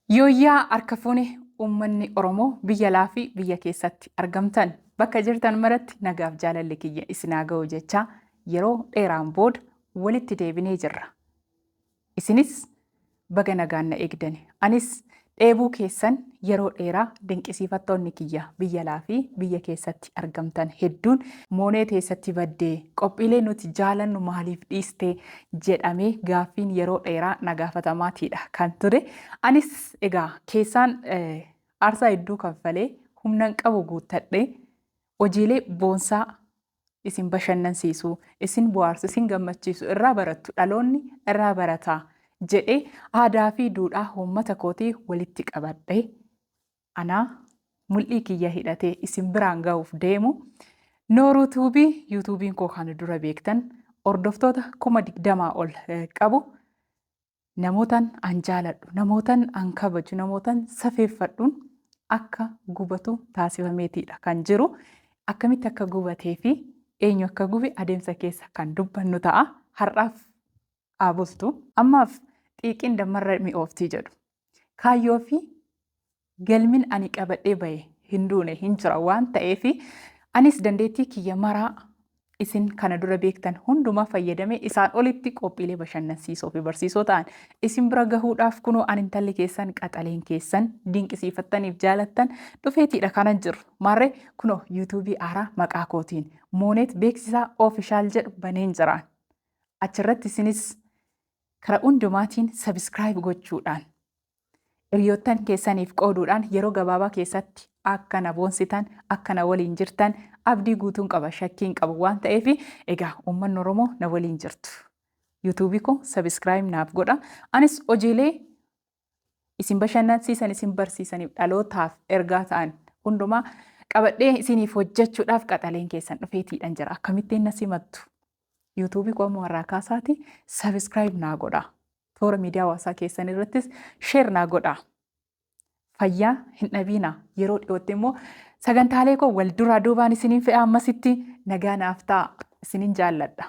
Yooyyaa harka fuune uummanni Oromoo biyya alaa fi biyya keessatti argamtan bakka jirtan maratti nagaaf jaalalli kiyya isin haa ga'u jechaa yeroo dheeraan booda walitti deebinee jirra. Isinis baga nagaan na eegdani. Anis dheebuu keessan yeroo dheeraa dinqisiifattoonni kiyya biyya alaa fi biyya keessatti argamtan hedduun moonee teessatti baddee qophiilee nuti jaalannu maaliif dhiistee jedhamee gaaffiin yeroo dheeraa na gaafatamaatiidha kan ture. Anis egaa keessaan aarsaa hedduu kanfalee humnan qabu guuttadhee hojiilee boonsaa isin bashannansiisu, isin bohaarsu, isin gammachiisu irraa barattu dhaloonni irraa barataa jedhee aadaa fi duudhaa uummata kootii walitti qabadhee anaa mul'ii kiyya hidhatee isin biraan ga'uuf deemu. Nooruu tuubii yuutuubiin koo kan dura beektan hordoftoota 20,000 ol qabu. Namootaan an jaaladhu, namootaan an kabaju, namootaan safeeffadhuun akka gubatu taasifameetiidha kan jiru. Akkamitti akka gubatee fi eenyu akka gube adeemsa keessa kan dubbannu ta'a. Har'aaf aabultu ammaaf xiiqiin dammarra mi'ooftii jedhu. Kaayyoo fi galmin ani qabadhee bahe hin duune hin jira waan ta'eef anis dandeettii kiyya maraa isin kana dura beektan hundumaa fayyadamee isaan olitti qophiilee bashannansiisoo fi barsiisoo ta'an isin bira gahuudhaaf kunoo an intalli keessan qaxaleen keessan dinqisiifattaniif jaalattan dhufeetiidha kanan jiru. Maarree kunoo yuutuubii haaraa maqaa kootiin mooneet beeksisaa oofishaal jedhu baneen jiraan. Achirratti isinis karaa hundumaatiin sabiskiraayib gochuudhaan hiriyoottan keessaniif qooduudhaan yeroo gabaabaa keessatti akka na boonsitan akka na waliin jirtan abdii guutuun qaba, shakkiin qabu waan ta'eef egaa uummanni Oromoo na waliin jirtu. Yuutuubii koo sabiskiraayib naaf godha. Anis hojiilee isin bashannansiisan, isin barsiisaniif dhalootaaf ergaa ta'an hundumaa qabadhee isiniif hojjechuudhaaf qaxaleen keessan dhufeetiidhaan jira. Akkamittiin na simattu? Yuutuubii koo warraa kaasaati sabiskiraayib naa godha. Toora miidiyaa hawaasaa keessan irrattis sheer naa godha. Fayyaa hin dhabiina. Yeroo dhiyootti immoo sagantaalee koo wal duraa duubaan isiniin fe'a ammasitti nagaa naaf ta'a. Isiniin jaalladha.